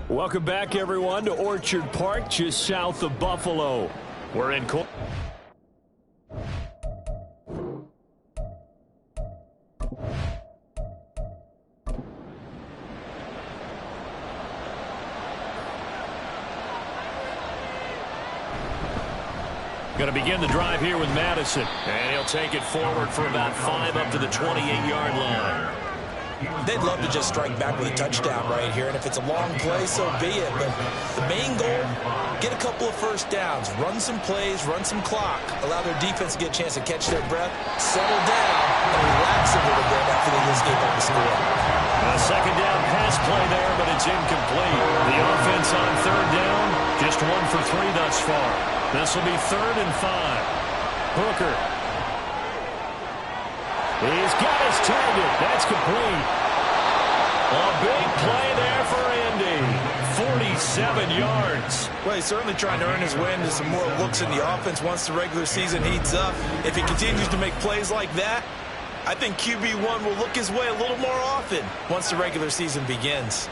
Welcome back, everyone, to Orchard Park, just south of Buffalo. We're in court. Going to begin the drive here with Madison. And he'll take it forward for about 5 up to the 28-yard line. They'd love to just strike back with a touchdown right here, and if it's a long play, so be it. But the main goal, get a couple of first downs, run some plays, run some clock, allow their defense to get a chance to catch their breath, settle down, and relax a little bit after they just gave up the score. A second down pass play there, but it's incomplete. The offense on third down, just 1 for 3 thus far. This will be 3rd and 5. Hooker. He's got his target. That's complete. A big play there for Indy. 47 yards. Well, he's certainly trying to earn his way into some more looks in the offense once the regular season heats up. If he continues to make plays like that, I think QB1 will look his way a little more often once the regular season begins.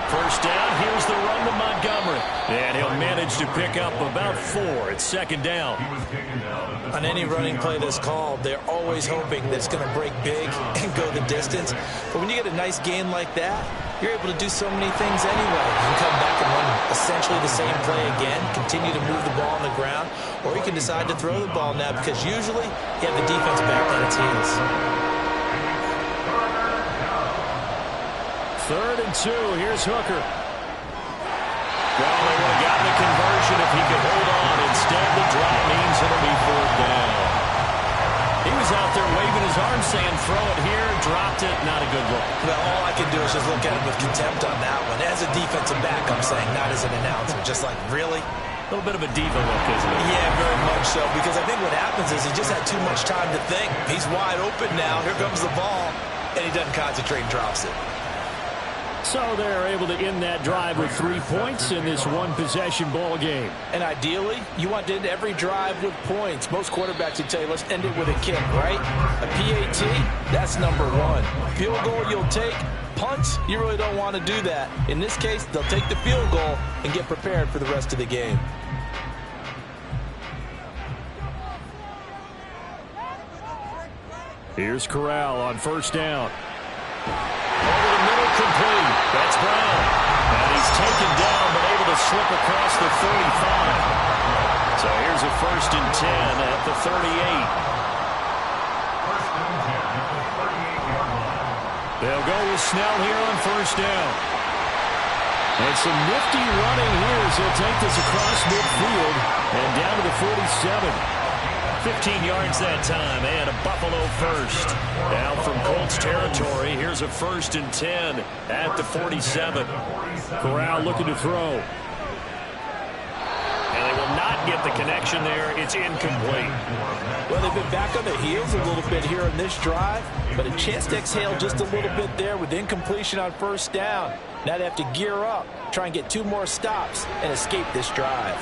First down, here's the run to Montgomery. And he'll manage to pick up about 4. It's second down. On any running play that's called, they're always hoping that it's going to break big and go the distance. But when you get a nice gain like that, you're able to do so many things anyway. You can come back and run essentially the same play again, continue to move the ball on the ground, or you can decide to throw the ball now because usually you have the defense back on its heels. 3rd and 2. Here's Hooker. Well, they would have gotten the conversion if he could hold on. Instead, the drop means it'll be 4th down. He was out there waving his arms saying, throw it here, dropped it. Not a good look. Well, all I can do is just look at him with contempt on that one. As a defensive back, I'm saying, not as an announcer. Just like, really? A little bit of a diva look, isn't it? Yeah, very much so. Because I think what happens is he just had too much time to think. He's wide open now. Here comes the ball. And he doesn't concentrate and drops it. So they're able to end that drive with 3 points in this one-possession ball game. And ideally, you want to end every drive with points. Most quarterbacks would tell you, let's end it with a kick, right? A PAT, that's number 1. Field goal you'll take. Punts, you really don't want to do that. In this case, they'll take the field goal and get prepared for the rest of the game. Here's Corral on first down. Over the middle, complete. That's Brown. And he's taken down, but able to slip across the 35. So here's a 1st and 10 at the 38. They'll go with Snell here on first down. And some nifty running here as he'll take this across midfield and down to the 47. 15 yards that time, and a Buffalo first. Now from Colts territory, here's a 1st and 10 at the 47. Corral looking to throw. And they will not get the connection there. It's incomplete. Well, they've been back on their heels a little bit here in this drive, but a chance to exhale just a little bit there with incompletion on first down. Now they have to gear up, try and get 2 more stops, and escape this drive.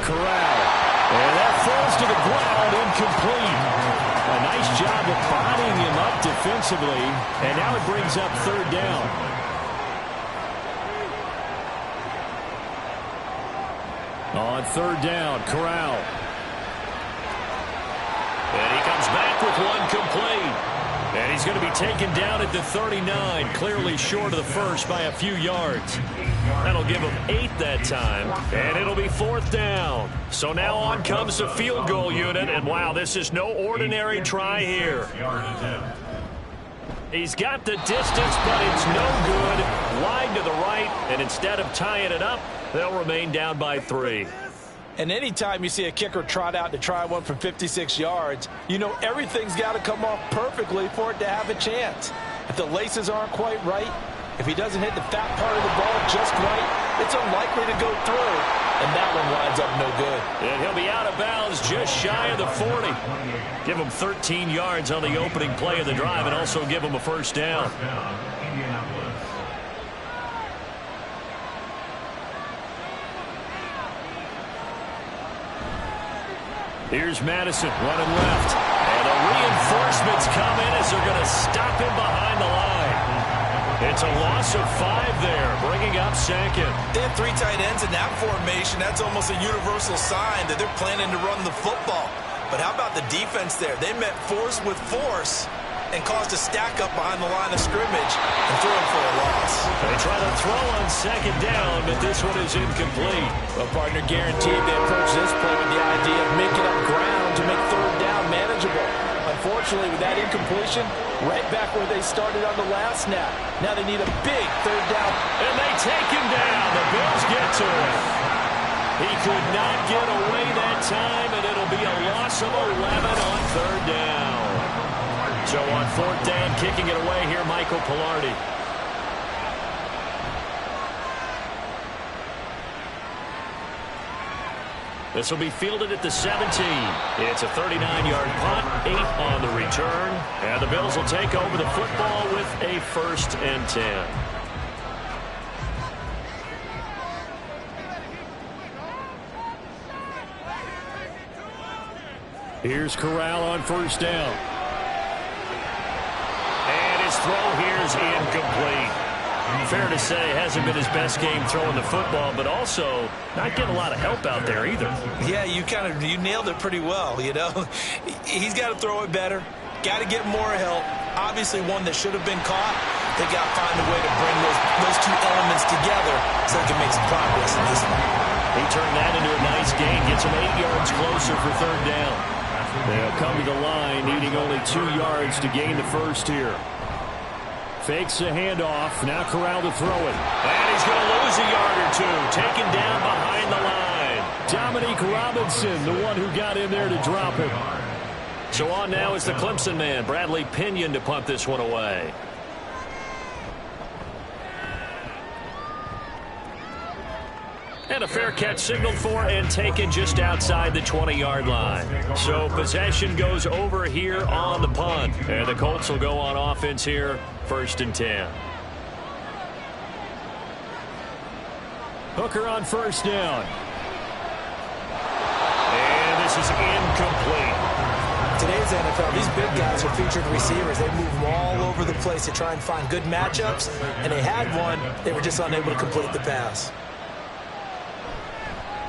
Corral. And that falls to the ground, incomplete. A nice job of bodying him up defensively, and now it brings up 3rd down. On 3rd down, Corral. And he comes back with one complete. And he's going to be taken down at the 39, clearly short of the first by a few yards. That'll give him 8 that time, and it'll be 4th down. So now on comes the field goal unit, and wow, this is no ordinary try here. He's got the distance, but it's no good. Wide to the right, and instead of tying it up, they'll remain down by 3. And anytime you see a kicker trot out to try one from 56 yards, you know everything's got to come off perfectly for it to have a chance. If the laces aren't quite right, if he doesn't hit the fat part of the ball just right, it's unlikely to go through. And that one winds up no good. And he'll be out of bounds just shy of the 40. Give him 13 yards on the opening play of the drive and also give him a 1st down. Here's Madison running left. And the reinforcements come in as they're going to stop him behind the line. It's a loss of 5 there, bringing up second. They have 3 tight ends in that formation. That's almost a universal sign that they're planning to run the football. But how about the defense there? They met force with force and caused a stack up behind the line of scrimmage and threw him for a loss. They try to throw on second down, but this one is incomplete. Well, partner, guaranteed they approach this play with the idea of making up ground to make third down manageable. Unfortunately, with that incompletion, right back where they started on the last snap. Now they need a big third down. And they take him down. The Bills get to him. He could not get away that time, and it'll be a loss of 11 on third down. So on fourth down, kicking it away here, Michael Pilardi. This will be fielded at the 17. It's a 39-yard punt, 8 on the return. And the Bills will take over the football with a 1st and 10. Here's Corral on first down. And his throw here is incomplete. Fair to say, hasn't been his best game throwing the football, but also not getting a lot of help out there either. Yeah, you nailed it pretty well, you know. He's got to throw it better. Got to get more help. Obviously one that should have been caught. They got to find a way to bring those 2 elements together so they can make some progress in this one. He turned that into a nice gain, gets him 8 yards closer for third down. They'll come to the line, needing only 2 yards to gain the first here. Fakes a handoff. Now Corral to throw it. And he's going to lose a yard or 2. Taken down behind the line. Dominique Robinson, the one who got in there to drop him. So on now is the Clemson man, Bradley Pinion, to punt this one away. And a fair catch signaled for and taken just outside the 20-yard line. So possession goes over here on the punt. And the Colts will go on offense here, 1st and 10. Hooker on first down. And this is incomplete. Today's NFL, these big guys are featured receivers. They move them all over the place to try and find good matchups. And they had one. They were just unable to complete the pass.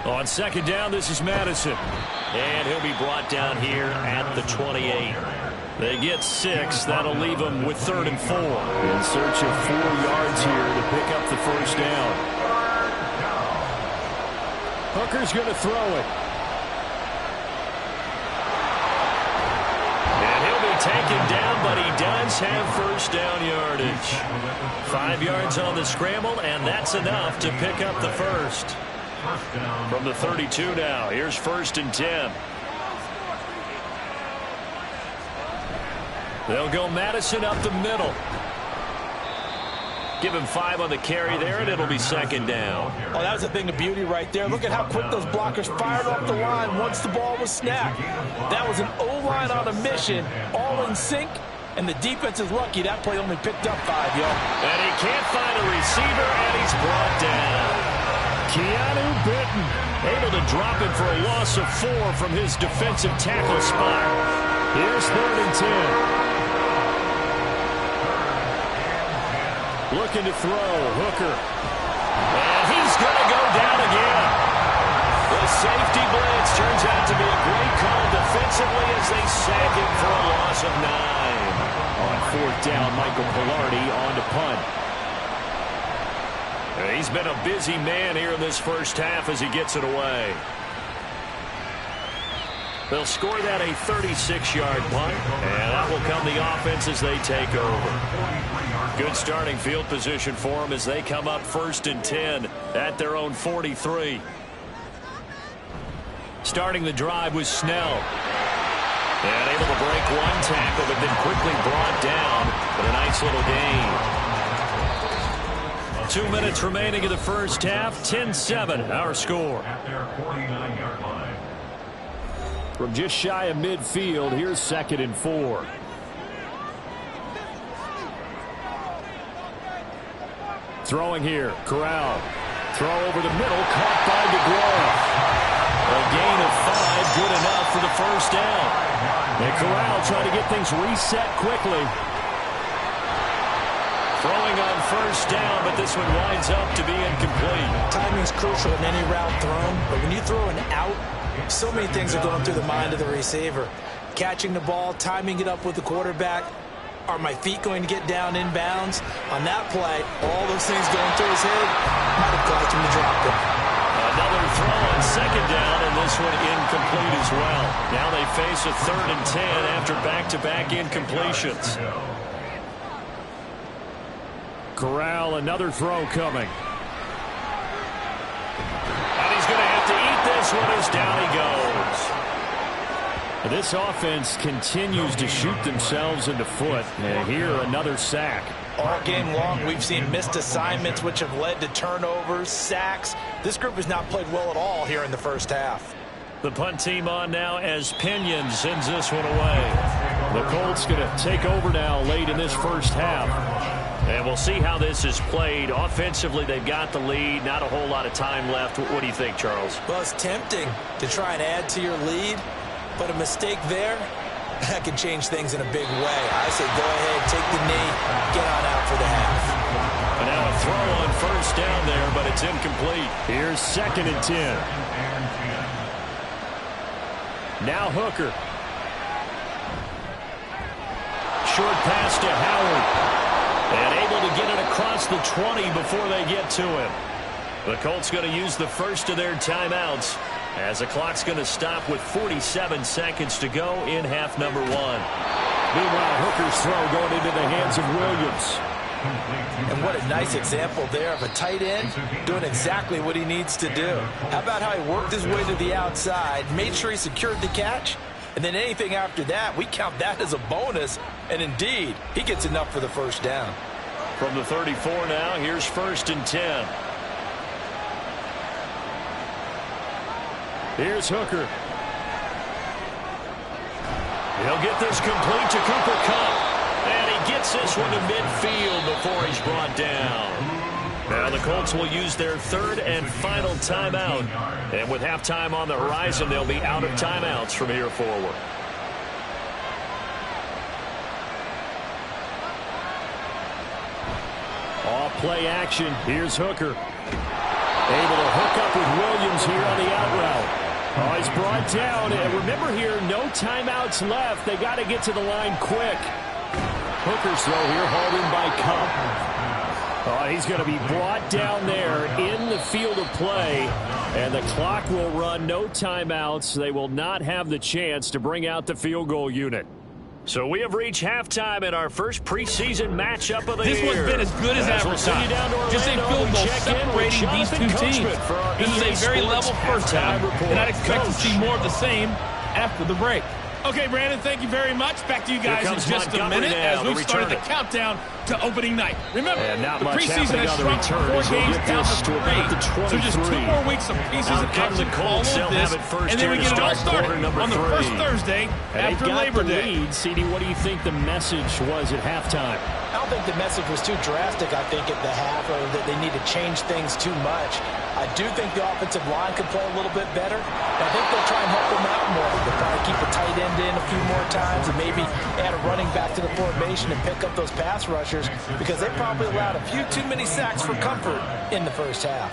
On second down, this is Madison. And he'll be brought down here at the 28. They get 6. That'll leave them with 3rd and 4. In search of 4 yards here to pick up the first down. Hooker's going to throw it. And he'll be taken down, but he does have first down yardage. 5 yards on the scramble, and that's enough to pick up the first. From the 32 now, here's 1st and 10. They'll go Madison up the middle. Give him 5 on the carry there, and it'll be 2nd down. Oh, that was a thing of beauty right there. Look at how quick those blockers fired off the line once the ball was snapped. That was an O-line on a mission, all in sync, and the defense is lucky that play only picked up 5, yo. And he can't find a receiver, and he's brought down. Keanu Benton able to drop it for a loss of 4 from his defensive tackle spot. Here's 3rd and 10. Looking to throw, Hooker. And he's going to go down again. The safety blitz turns out to be a great call defensively as they sack him for a loss of 9. On 4th down, Michael Pilardi on to punt. He's been a busy man here in this first half as he gets it away. They'll score that a 36-yard punt, and that will come the offense as they take over. Good starting field position for them as they come up 1st and 10 at their own 43. Starting the drive was Snell. And able to break 1 tackle, but then quickly brought down. But a nice little gain. 2 minutes remaining in the first half. 10-7, our score. From just shy of midfield, here's 2nd and 4. Throwing here, Corral. Throw over the middle, caught by DeGroff. A gain of 5, good enough for the first down. And Corral trying to get things reset quickly. Throwing on first down, but this one winds up to be incomplete. Timing's crucial in any route thrown, but when you throw an out, so many things are going through the mind of the receiver. Catching the ball, timing it up with the quarterback. Are my feet going to get down inbounds? On that play, all those things going through his head might have caused him to drop them. Another throw on second down, and this one incomplete as well. Now they face a 3rd and 10 after back-to-back incompletions. Corral, another throw coming. And he's going to have to eat this one as down he goes. This offense continues to shoot themselves in the foot. And here, another sack. All game long, we've seen missed assignments, which have led to turnovers, sacks. This group has not played well at all here in the first half. The punt team on now as Pinion sends this one away. The Colts going to take over now late in this first half. And we'll see how this is played. Offensively, they've got the lead. Not a whole lot of time left. What do you think, Charles? Well, it's tempting to try and add to your lead, but a mistake there, that can change things in a big way. I say go ahead, take the knee, get on out for the half. And now a throw on first down there, but it's incomplete. Here's 2nd and 10. Now Hooker. Short pass to Howard. And able to get it across the 20 before they get to him. The Colts going to use the first of their timeouts as the clock's going to stop with 47 seconds to go in half number 1. Meanwhile, Hooker's throw going into the hands of Williams. And what a nice example there of a tight end doing exactly what he needs to do. How about how he worked his way to the outside, made sure he secured the catch, and then anything after that, we count that as a bonus. And indeed, he gets enough for the first down. From the 34 now, here's 1st and 10. Here's Hooker. He'll get this complete to Cooper Kupp. And he gets this one to midfield before he's brought down. Now the Colts will use their 3rd and final timeout. And with halftime on the horizon, they'll be out of timeouts from here forward. Off play action. Here's Hooker. Able to hook up with Williams here on the out route. Oh, he's brought down. And remember here, no timeouts left. They got to get to the line quick. Hooker's throw here hauled in by Kupp. Oh, he's going to be brought down there in the field of play. And the clock will run, no timeouts. They will not have the chance to bring out the field goal unit. So we have reached halftime in our first preseason matchup of the year. This one's been as good as advertised. Just a field goal separating these two teams. This is a very level first half, and I'd expect to see more of the same after the break. Okay, Brandon, thank you very much. Back to you guys in just a minute as we've started the countdown to opening night. Remember, the preseason has shrunk 4 games down to 3. So just 2 more weeks of preseason action follow this, and then we get it all started on the first Thursday after Labor Day. CD, what do you think the message was at halftime? I don't think the message was too drastic, I think, at the half, or that they need to change things too much. I do think the offensive line could play a little bit better. I think they'll try and help them out more. They'll probably keep a tight end in a few more times and maybe add a running back to the formation and pick up those pass rushers because they probably allowed a few too many sacks for comfort in the first half.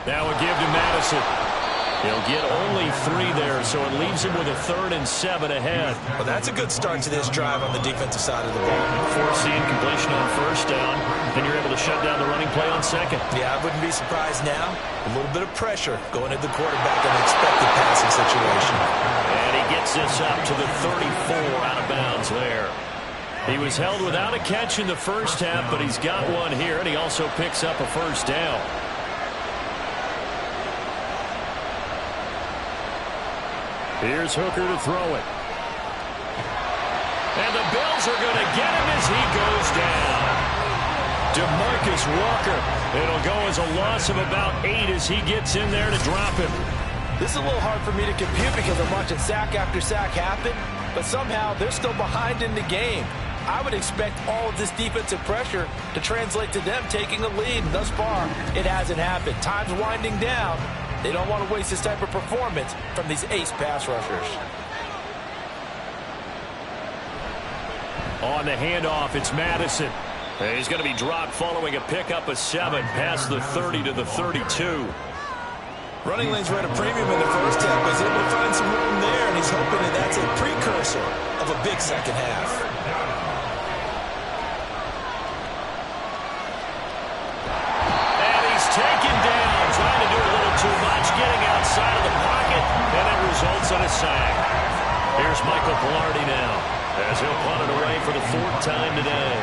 Now a give to Madison. He'll get only 3 there, so it leaves him with a 3rd and 7 ahead. Well, that's a good start to this drive on the defensive side of the ball. Force the incompletion on first down, then you're able to shut down the running play on second. Yeah, I wouldn't be surprised now. A little bit of pressure going at the quarterback in an expected passing situation. And he gets this up to the 34 out of bounds there. He was held without a catch in the first half, but he's got one here, and he also picks up a first down. Here's Hooker to throw it. And the Bills are going to get him as he goes down. DeMarcus Walker. It'll go as a loss of about 8 as he gets in there to drop him. This is a little hard for me to compute because I'm watching sack after sack happen, but somehow they're still behind in the game. I would expect all of this defensive pressure to translate to them taking a lead. Thus far, it hasn't happened. Time's winding down. They don't want to waste this type of performance from these ace pass rushers. On the handoff, it's Madison. He's going to be dropped following a pickup of 7 past the 30 to the 32. Running lanes were at a premium in the first half, but he's able to find some room there, and he's hoping that that's a precursor of a big second half. And he's taken down, trying to do a little too much, getting outside of the pocket, and it results in a sack. Here's Michael Pilardi now, as he'll punt it away for the 4th time today.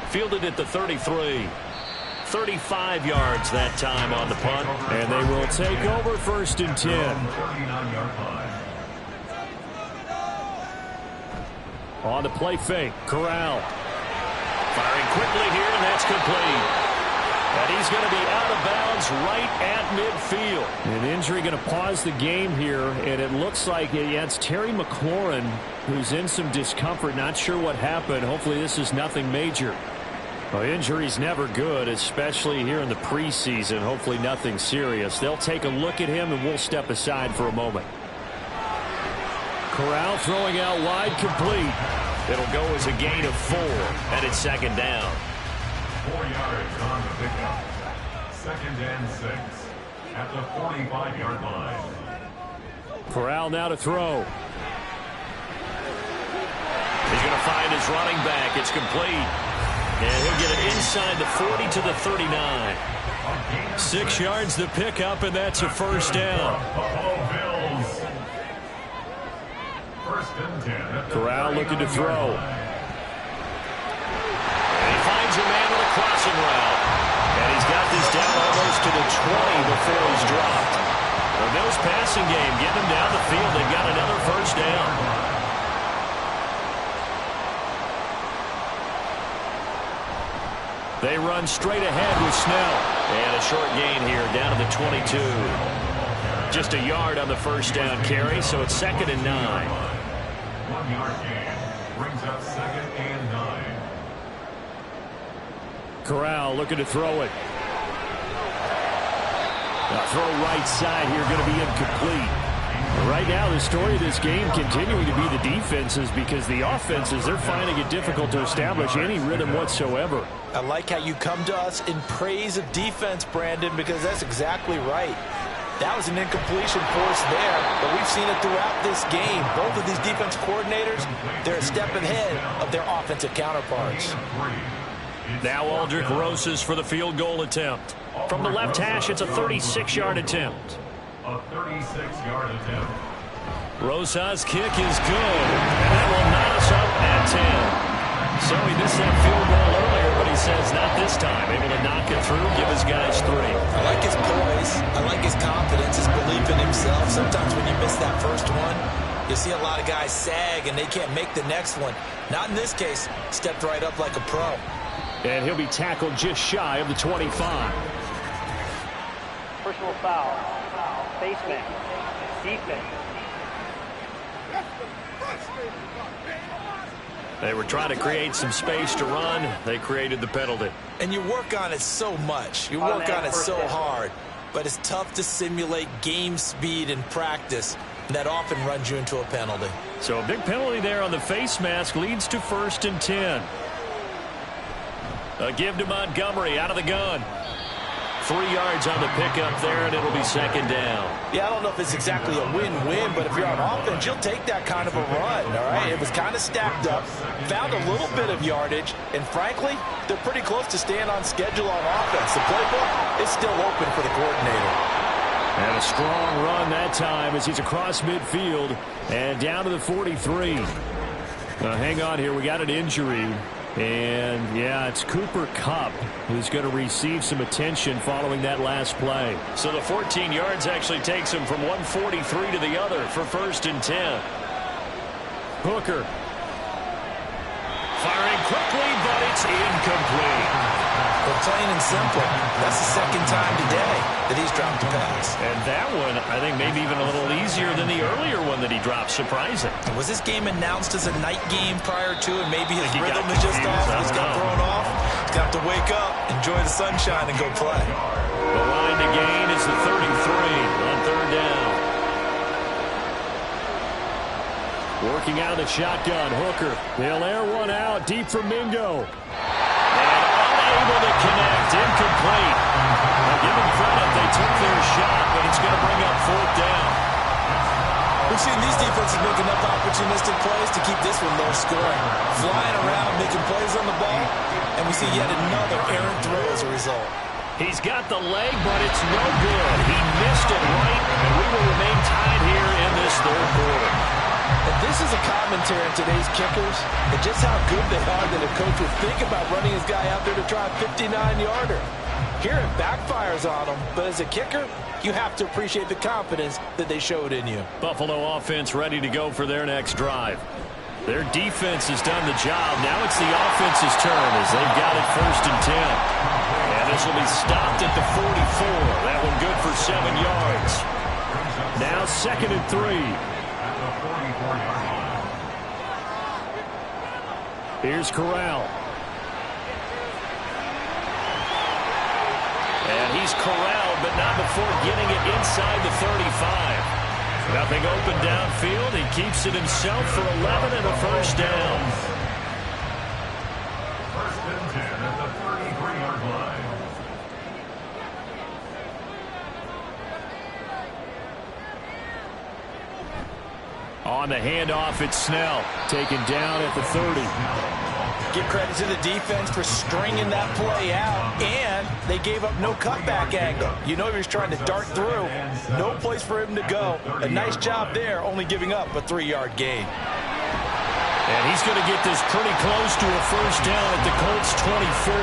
Fielded at the 33. 35 yards that time on the punt. And they will take over 1st and 10. On the play fake, Corral. Firing quickly here, and that's complete. And he's going to be out of bounds right at midfield. An injury going to pause the game here, and it looks like it's Terry McLaurin who's in some discomfort. Not sure what happened. Hopefully this is nothing major. Well, injury's never good, especially here in the preseason. Hopefully nothing serious. They'll take a look at him, and we'll step aside for a moment. Corral throwing out wide, complete. It'll go as a gain of 4, and it's 2nd down. 4 yards on the pickup. 2nd and 6 at the 45-yard line. Corral now to throw. He's going to find his running back. It's complete. And he'll get it inside the 40 to the 39. 6 yards the pickup, and that's a 1st down. Corral looking to throw. And he finds a man with a crossing route. And he's got this down almost to the 20 before he's dropped. The Bills passing game getting him down the field. They've got another 1st down. They run straight ahead with Snell. And a short gain here down to the 22. Just a yard on the 1st down carry, so it's 2nd and 9. 1 yard gain brings up 2nd and 9. Corral looking to throw it. Now throw right side here, going to be incomplete. Right now, the story of this game continuing to be the defenses, because the offenses, they're finding it difficult to establish any rhythm whatsoever. I like how you come to us in praise of defense, Brandon, because that's exactly right. That was an incompletion force there, but we've seen it throughout this game. Both of these defense coordinators, they're a step ahead of their offensive counterparts. Now Aldrich Rosas for the field goal attempt. From the left hash, it's a 36-yard attempt. A 36-yard attempt. Rosas' kick is good, and that will knot us up at 10. So he missed that field goal earlier, but he says not this time. Able to knock it through, give his guys 3. I like his poise. I like his confidence, his belief in himself. Sometimes when you miss that first one, you see a lot of guys sag, and they can't make the next one. Not in this case. Stepped right up like a pro. And he'll be tackled just shy of the 25. Personal foul. Face mask. Defense. They were trying to create some space to run. They created the penalty. And you work on it so much. You work on it so hard. But it's tough to simulate game speed in practice. That often runs you into a penalty. So a big penalty there on the face mask leads to 1st and 10. A give to Montgomery out of the gun. 3 yards on the pickup there, and it'll be 2nd down. Yeah, I don't know if it's exactly a win-win, but if you're on offense, you'll take that kind of a run, all right? It was kind of stacked up, found a little bit of yardage, and frankly, they're pretty close to staying on schedule on offense. The playbook is still open for the coordinator. And a strong run that time as he's across midfield and down to the 43. Hang on here. We got an injury. And, yeah, it's Cooper Kupp who's going to receive some attention following that last play. So the 14 yards actually takes him from 143 to the other for 1st and 10. Hooker. Firing quickly, but it's incomplete. Well, plain and simple, that's the 2nd time today that he's dropped a pass. And that one, I think, maybe even a little easier than the earlier one that he dropped. Surprising. Was this game announced as a night game prior to, and maybe his rhythm is just off? He's got thrown off? Because Time to wake up, enjoy the sunshine, and go play. The line to gain is the 33 on third down. Working out of the shotgun, Hooker. They'll air one out deep for Mingo. And unable to connect, incomplete. Now give them credit, they took their shot, but it's going to bring up fourth down. We've seen these defenses make enough opportunistic plays to keep this one low scoring. Flying around, making plays on the ball, and we see yet another errant throw as a result. He's got the leg, but it's no good. He missed it right, and we will remain tied here in this third quarter. And this is a commentary on today's kickers and just how good they are that a coach would think about running his guy out there to try a 59-yarder. Here it backfires on him, but as a kicker, you have to appreciate the confidence that they showed in you. Buffalo offense ready to go for their next drive. Their defense has done the job. Now it's the offense's turn as they've got it 1st and 10. And this will be stopped at the 44. That one good for 7 yards. Now 2nd and 3. Here's Corral. And he's corralled, but not before getting it inside the 35. Nothing open downfield. He keeps it himself for 11 and a first down. 1st and 10 at the 33-yard line. On the handoff, it's Snell. Taken down at the 30. Give credit to the defense for stringing that play out, and they gave up no cutback angle. You know he was trying to dart through. No place for him to go. A nice job there, only giving up a 3-yard gain. And he's going to get this pretty close to a first down at the Colts 24.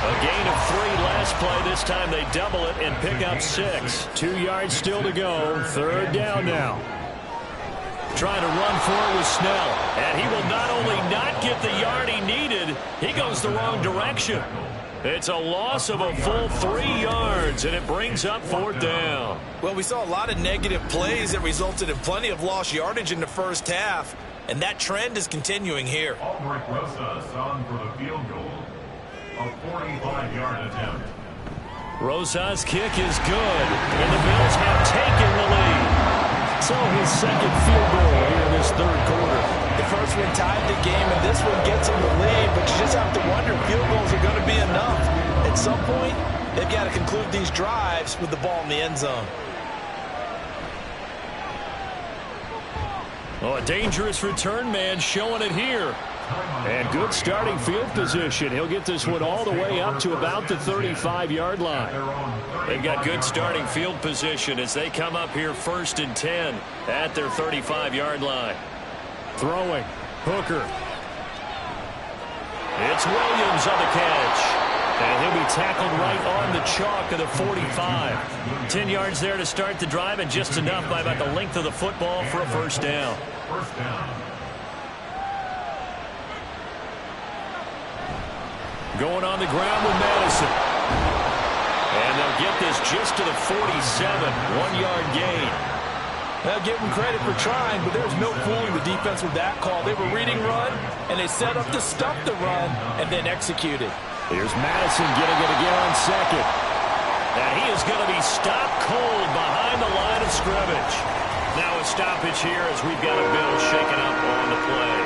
A gain of 3 last play. This time they double it and pick up 6. 2 yards still to go. 3rd down now. Trying to run for it with Snell. And he will not only not get the yard he needed, he goes the wrong direction. It's a loss of a full 3 yards, and it brings up 4th down. Well, we saw a lot of negative plays that resulted in plenty of lost yardage in the first half, and that trend is continuing here. Albrecht Rosas on for the field goal. A 45-yard attempt. Rosas' kick is good, and the Bills have taken the lead. So his 2nd field goal here in this 3rd quarter. The first one tied the game, and this one gets him the lead, but you just have to wonder if field goals are going to be enough. At some point, they've got to conclude these drives with the ball in the end zone. Oh, a dangerous return man showing it here. And good starting field position. He'll get this one all the way up to about the 35-yard line. They've got good starting field position as they come up here 1st and 10 at their 35-yard line. Throwing. Hooker. It's Williams on the catch. And he'll be tackled right on the chalk of the 45. 10 yards there to start the drive, and just enough by about the length of the football for a first down. First down. Going on the ground with Madison. And they'll get this just to the 47. 1-yard gain. They'll give them credit for trying, but there's no fooling the defense with that call. They were reading run, and they set up to stop the run and then executed. Here's Madison getting it again on 2nd. And he is going to be stopped cold behind the line of scrimmage. Now a stoppage here as we've got a Bill shaken up on the play.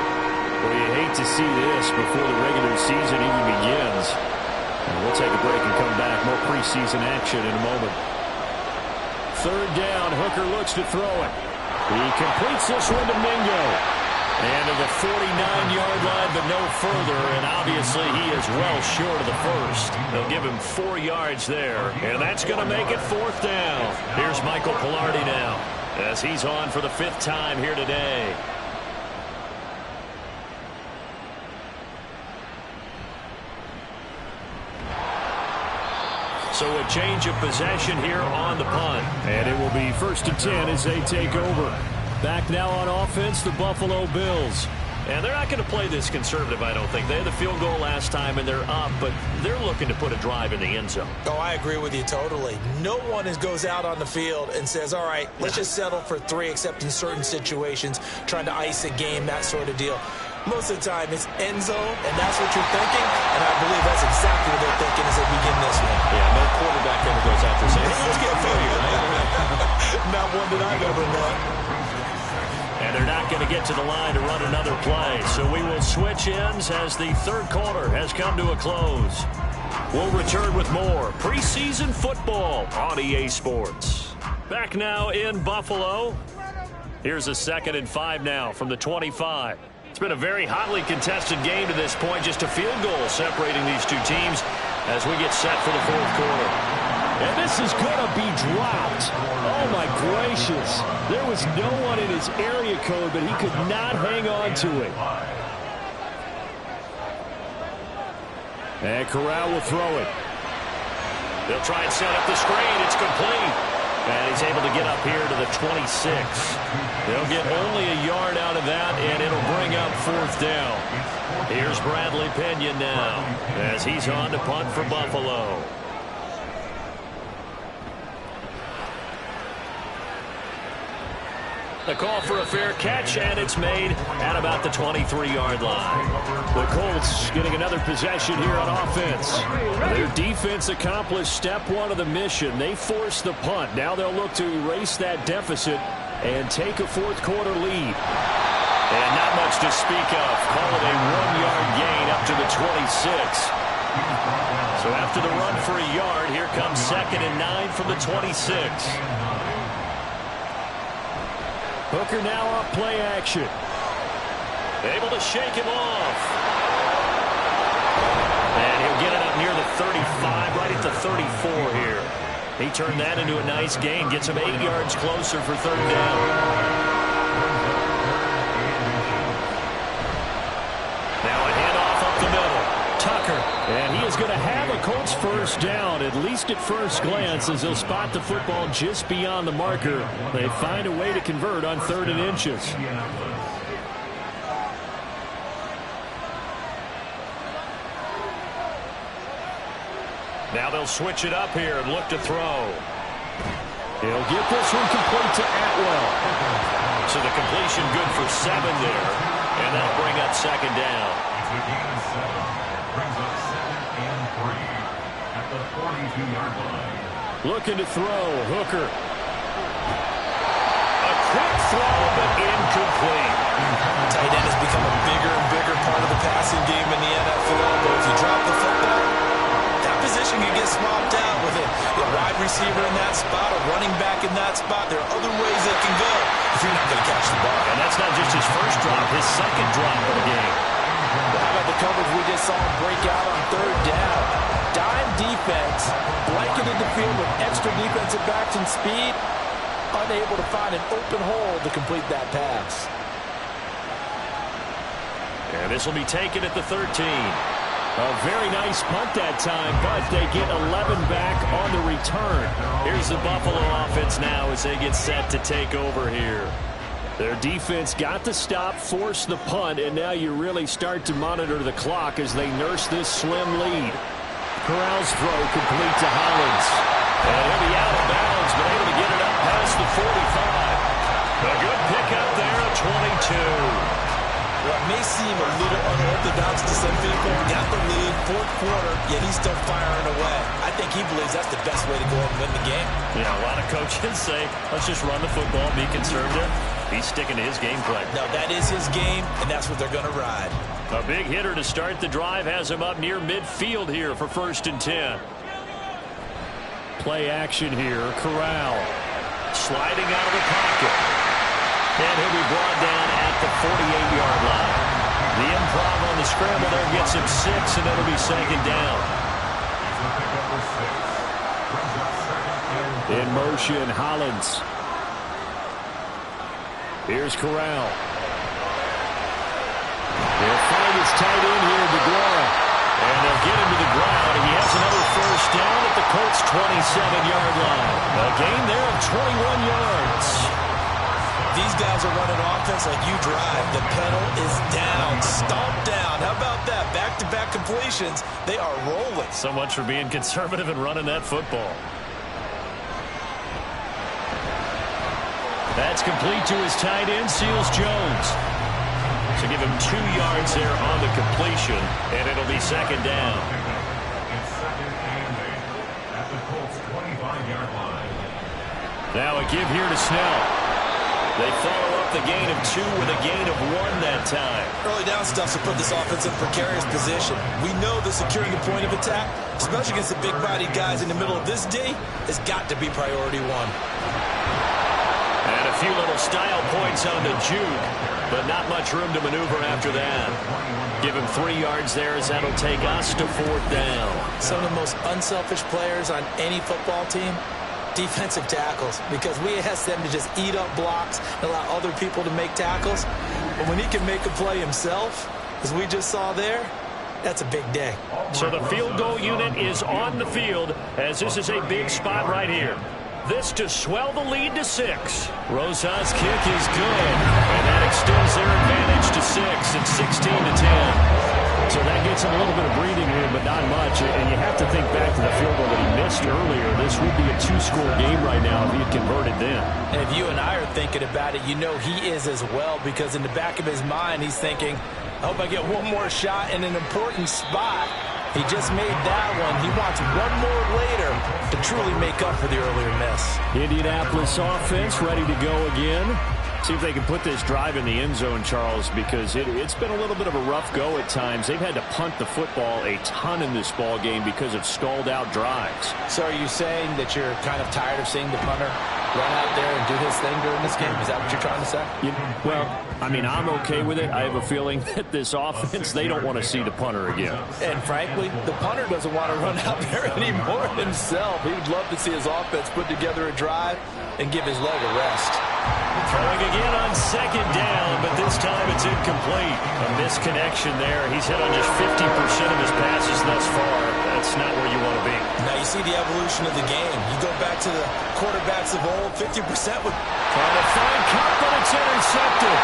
Well, you hate to see this before the regular season even begins. And we'll take a break and come back. More preseason action in a moment. 3rd down, Hooker looks to throw it. He completes this one to Mingo. And to the 49-yard line, but no further. And obviously he is well short of the first. They'll give him 4 yards there. And that's going to make it 4th down. Here's Michael Pilardi now as he's on for the 5th time here today. So a change of possession here on the punt. And it will be 1st and 10 as they take over. Back now on offense, the Buffalo Bills. And they're not going to play this conservative, I don't think. They had the field goal last time, and they're up, but they're looking to put a drive in the end zone. Oh, I agree with you totally. No one goes out on the field and says, all right, let's just settle for 3, except in certain situations, trying to ice a game, that sort of deal. Most of the time, it's end zone, and that's what you're thinking. And I believe that's exactly what they're thinking as they begin this one. Yeah, no quarterback ever goes out there saying, hey, let's get food. Not one that I've ever met. And they're not going to get to the line to run another play. So we will switch ends as the third quarter has come to a close. We'll return with more preseason football on EA Sports. Back now in Buffalo. Here's a 2nd and 5 now from the 25. It's been a very hotly contested game to this point. Just a field goal separating these two teams as we get set for the fourth quarter. And this is going to be dropped. Oh, my gracious. There was no one in his area code, but he could not hang on to it. And Corral will throw it. They'll try and set up the screen. It's complete. And he's able to get up here to the 26. They'll get only a yard out of that, and it'll bring up 4th down. Here's Bradley Pena now as he's on to punt for Buffalo. The call for a fair catch, and it's made at about the 23-yard line. The Colts getting another possession here on offense. Their defense accomplished step 1 of the mission. They forced the punt. Now they'll look to erase that deficit and take a fourth quarter lead. And not much to speak of. Call it a 1-yard gain up to the 26. So after the run for a yard, here comes 2nd and 9 from the 26. Hooker now off play action. Able to shake him off. And he'll get it up near the 35, right at the 34 here. He turned that into a nice gain. Gets him 8 yards closer for 3rd down. Now a handoff up the middle. Tucker. And he is going to have a Colts first down, at least at first glance, as he'll spot the football just beyond the marker. They find a way to convert on 3rd and inches. Now they'll switch it up here and look to throw. He'll get this one complete to Atwell. So the completion good for 7 there. And that'll bring up 2nd down. Brings up 2nd and 3 at the 42-yard line. Looking to throw. Hooker. A quick throw, but incomplete. Tight end has become a bigger and bigger part of the passing game in the NFL. But if you drop the football, that position can get swapped out with a wide receiver in that spot, a running back in that spot. There are other ways they can go if you're not going to catch the ball. And that's not just his first drop, his 2nd drop of the game. Well, how about the coverage we just saw him break out on 3rd down? Dime defense, blanketed the field with extra defensive backs and speed, unable to find an open hole to complete that pass. And this will be taken at the 13. A very nice punt that time, but they get 11 back on the return. Here's the Buffalo offense now as they get set to take over here. Their defense got the stop, forced the punt, and now you really start to monitor the clock as they nurse this slim lead. Corral's throw complete to Hollins. And he'll be out of bounds, but able to get it up past the 45. A good pickup there at 22. What may seem a little unorthodox to some people, got the lead, 4th quarter, yet he's still firing away. I think he believes that's the best way to go and win the game. Yeah, a lot of coaches say, let's just run the football, be conservative. He's sticking to his game plan. No, that is his game, and that's what they're going to ride. A big hitter to start the drive has him up near midfield here for 1st and 10. Play action here. Corral. Sliding out of the pocket. And he'll be brought down at the 48-yard line. The improv on the scramble there gets him 6, and it'll be 2nd down. In motion, Hollins. Here's Corral. They'll find his tight end here, DeGuara. And they'll get him to the ground. He has another first down at the Colts' 27-yard line. A gain there of 21 yards. These guys are running offense like you drive. The pedal is down, stomped down. How about that? Back-to-back completions. They are rolling. So much for being conservative and running that football. That's complete to his tight end, Seals Jones. So give him 2 yards there on the completion, and it'll be second down. It's second and 8 at the Colts 25-yard line. Now a give here to Snell. They follow up the gain of 2 with a gain of 1 that time. Early down stuff to put this offense in precarious position. We know that securing the point of attack, especially against the big-bodied guys in the middle of this D, has got to be priority 1. And a few little style points on the juke, but not much room to maneuver after that. Give him 3 yards there as that'll take us to 4th down. Some of the most unselfish players on any football team, defensive tackles, because we ask them to just eat up blocks and allow other people to make tackles. But when he can make a play himself, as we just saw there, that's a big day. So the field goal unit is on the field as this is a big spot right here. This to swell the lead to 6. Rosa's kick is good, and that extends their advantage to 6. It's 16 to 10. So that gets him a little bit of breathing room, but not much. And you have to think back to the field goal that he missed earlier. This would be a 2-score game right now if he had converted then. And if you and I are thinking about it, you know he is as well, because in the back of his mind, he's thinking, I hope I get one more shot in an important spot. He just made that one. He wants one more later to truly make up for the earlier miss. Indianapolis offense ready to go again. See if they can put this drive in the end zone, Charles, because it's been a little bit of a rough go at times. They've had to punt the football a ton in this ball game because of stalled-out drives. So are you saying that you're kind of tired of seeing the punter run out there and do his thing during this game? Is that what you're trying to say? Well, I mean, I'm okay with it. I have a feeling that this offense, they don't want to see the punter again. And frankly, the punter doesn't want to run out there anymore himself. He would love to see his offense put together a drive and give his leg a rest. Throwing again on second down, but this time it's incomplete. A misconnection there. He's hit on just 50% of his passes thus far. That's not where you want to be. Now you see the evolution of the game. You go back to the quarterbacks of old, 50% would... Trying to find Cup, but it's intercepted.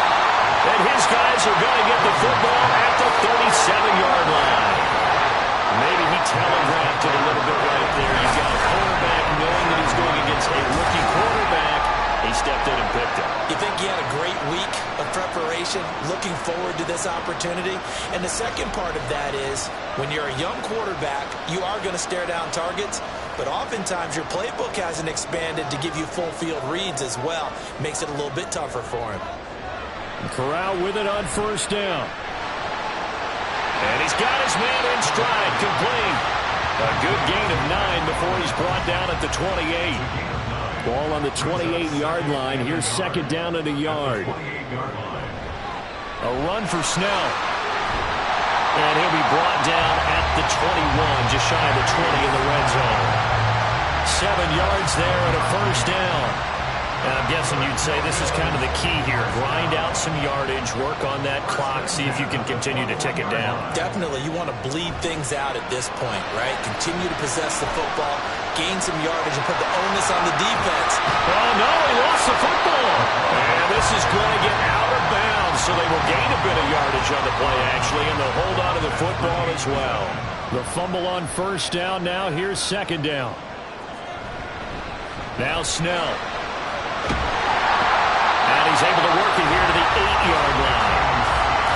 And his guys are going to get the football at the 37-yard line. Maybe he telegraphed it a little bit right there. You've got a quarterback knowing that he's going against a rookie quarterback. He stepped in and picked it. You think he had a great week of preparation, looking forward to this opportunity? And the second part of that is, when you're a young quarterback, you are going to stare down targets, but oftentimes your playbook hasn't expanded to give you full field reads as well. Makes it a little bit tougher for him. Corral with it on first down. And he's got his man in stride, complete. A good gain of 9 before he's brought down at the 28. Ball on the 28-yard line. Here's second down and a yard. A run for Snell. And he'll be brought down at the 21, just shy of the 20 in the red zone. 7 yards there and a first down. And I'm guessing you'd say this is kind of the key here. Grind out some yardage, work on that clock, see if you can continue to tick it down. Definitely. You want to bleed things out at this point, right? Continue to possess the football, gain some yardage, and put the onus on the defense. Oh, no, he lost the football. And this is going to get out of bounds, so they will gain a bit of yardage on the play, actually, and they'll hold on to the football as well. The fumble on first down now. Here's second down. Now Snell. And he's able to work it here to the 8-yard line.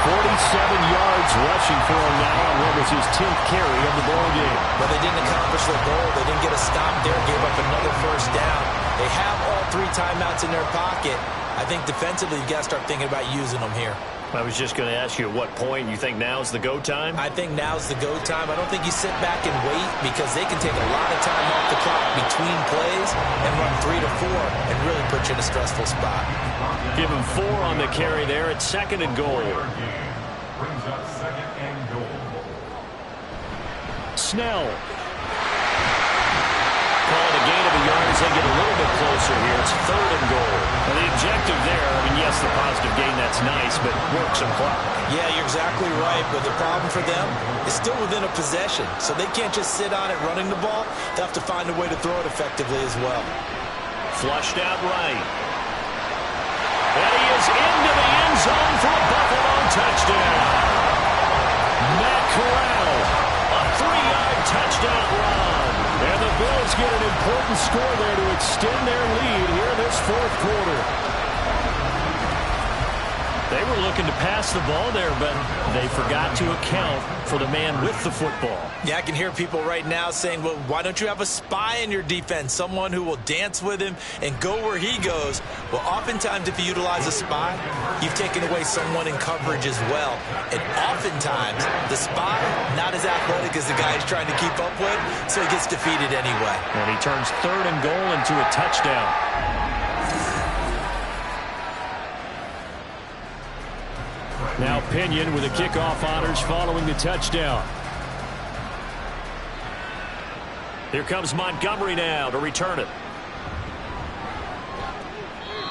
47 yards rushing for him now on what was his 10th carry of the ball game. But they didn't accomplish their goal. They didn't get a stop there, gave up another first down. They have all 3 timeouts in their pocket. I think defensively you've got to start thinking about using them here. I was just going to ask you at what point you think now's the go time? I think now's the go time. I don't think you sit back and wait, because they can take a lot of time off the clock between plays and run 3 to 4 and really put you in a stressful spot. Give him 4 on the carry there at second and goal. Brings up second and goal. Snell. Call it a gain of a yard as they get a little bit closer here. It's third and goal. Well, the objective there, I mean, yes, the positive gain, that's nice, but work some clock. Yeah, you're exactly right, but the problem for them is still within a possession, so they can't just sit on it running the ball. They have to find a way to throw it effectively as well. Flushed out right. And he is into the end zone for a Buffalo touchdown. Matt Corral, a 3-yard touchdown run. And the Bills get an important score there to extend their lead here this fourth quarter. They were looking to pass the ball there, but they forgot to account for the man with the football. Yeah, I can hear people right now saying, well, why don't you have a spy in your defense, someone who will dance with him and go where he goes? Well, oftentimes if you utilize a spy, you've taken away someone in coverage as well. And oftentimes, the spy, not as athletic as the guy he's trying to keep up with, so he gets defeated anyway. And he turns 3rd and goal into a touchdown. Now Pinion with the kickoff honors following the touchdown. Here comes Montgomery now to return it.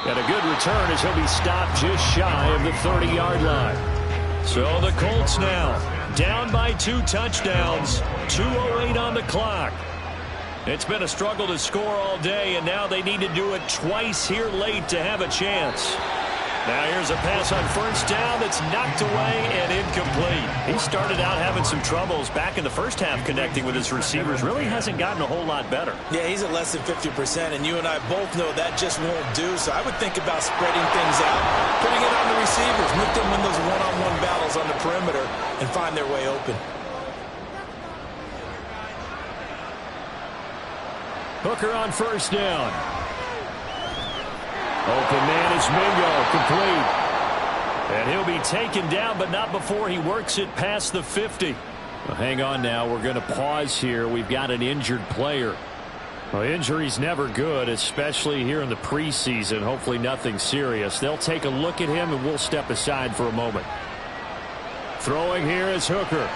And a good return as he'll be stopped just shy of the 30-yard line. So the Colts now down by 2 touchdowns, 2:08 on the clock. It's been a struggle to score all day, and now they need to do it twice here late to have a chance. Now here's a pass on 1st down that's knocked away and incomplete. He started out having some troubles back in the first half connecting with his receivers. Really hasn't gotten a whole lot better. Yeah, he's at less than 50%, and you and I both know that just won't do. So I would think about spreading things out, putting it on the receivers, make them win those one-on-one battles on the perimeter and find their way open. Hooker on 1st down. Open man is Mingo, complete. And he'll be taken down, but not before he works it past the 50. Well, hang on now. We're going to pause here. We've got an injured player. Well, injury's never good, especially here in the preseason. Hopefully nothing serious. They'll take a look at him, and we'll step aside for a moment. Throwing here is Hooker.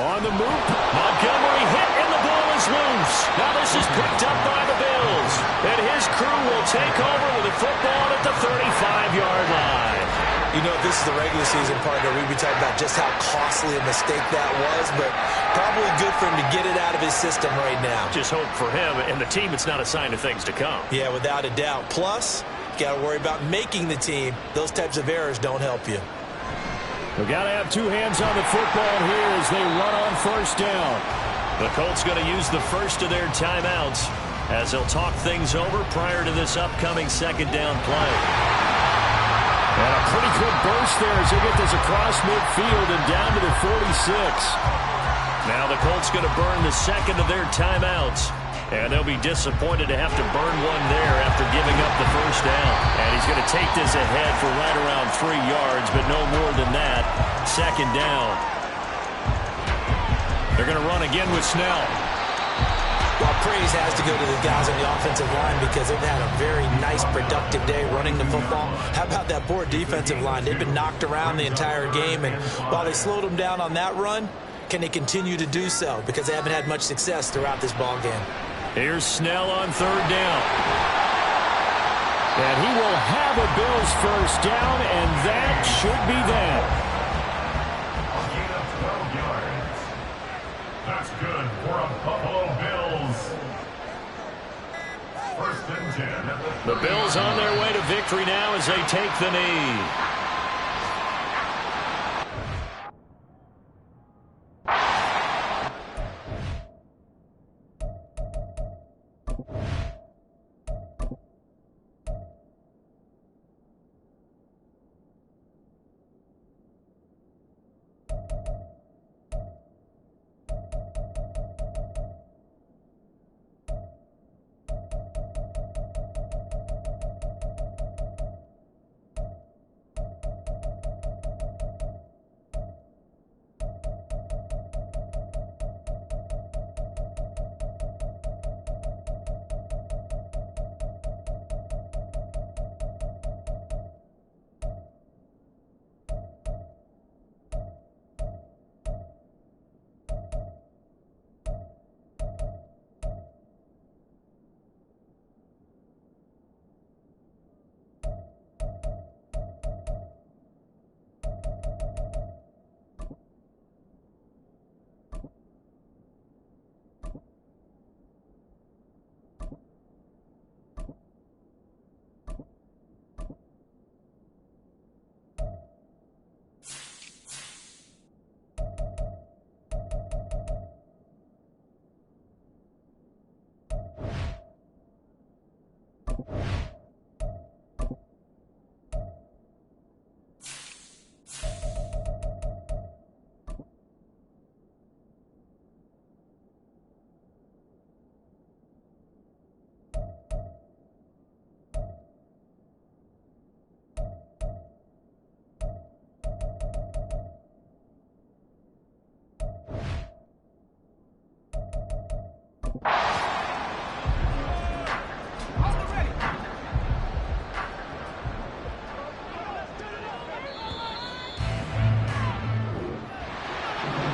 On the move, Montgomery hit, and the ball is loose. Now this is picked up by the Bills. And his crew will take over with the football at the 35-yard line. You know, if this is the regular season partner, we'd be talking about just how costly a mistake that was, but probably good for him to get it out of his system right now. Just hope for him and the team it's not a sign of things to come. Yeah, without a doubt. Plus, you got to worry about making the team. Those types of errors don't help you. We've got to have 2 hands on the football here as they run on 1st down. The Colts going to use the first of their timeouts as they'll talk things over prior to this upcoming 2nd down play. And a pretty good burst there as they get this across midfield and down to the 46. Now the Colts going to burn the 2nd of their timeouts. And they'll be disappointed to have to burn one there after giving up the 1st down. And he's going to take this ahead for right around 3 yards, but no more than that. 2nd down. They're going to run again with Snell. Well, praise has to go to the guys on the offensive line because they've had a very nice, productive day running the football. How about that poor defensive line? They've been knocked around the entire game, and while they slowed them down on that run, can they continue to do so? Because they haven't had much success throughout this ball game. Here's Snell on 3rd down. And he will have a Bills 1st down, and that should be that. A gain of 12 yards. That's good for a Buffalo Bills. 1st and 10. The Bills on their way to victory now as they take the knee.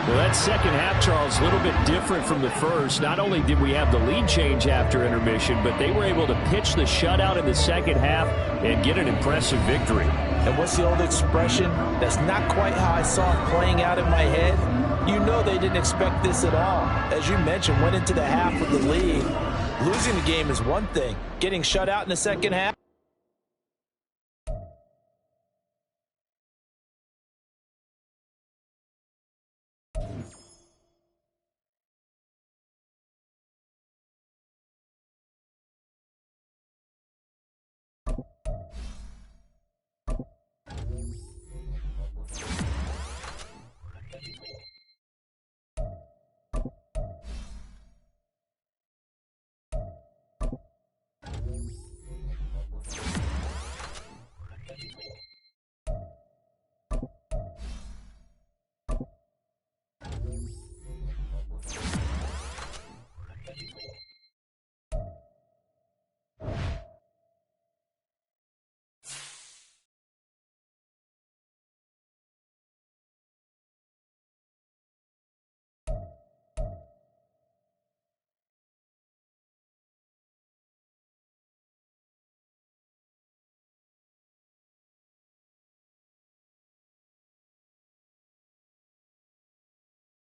Well, that second half, Charles, a little bit different from the first. Not only did we have the lead change after intermission, but they were able to pitch the shutout in the second half and get an impressive victory. And what's the old expression? That's not quite how I saw it playing out in my head. You know they didn't expect this at all. As you mentioned, went into the half with the lead. Losing the game is one thing. Getting shut out in the second half.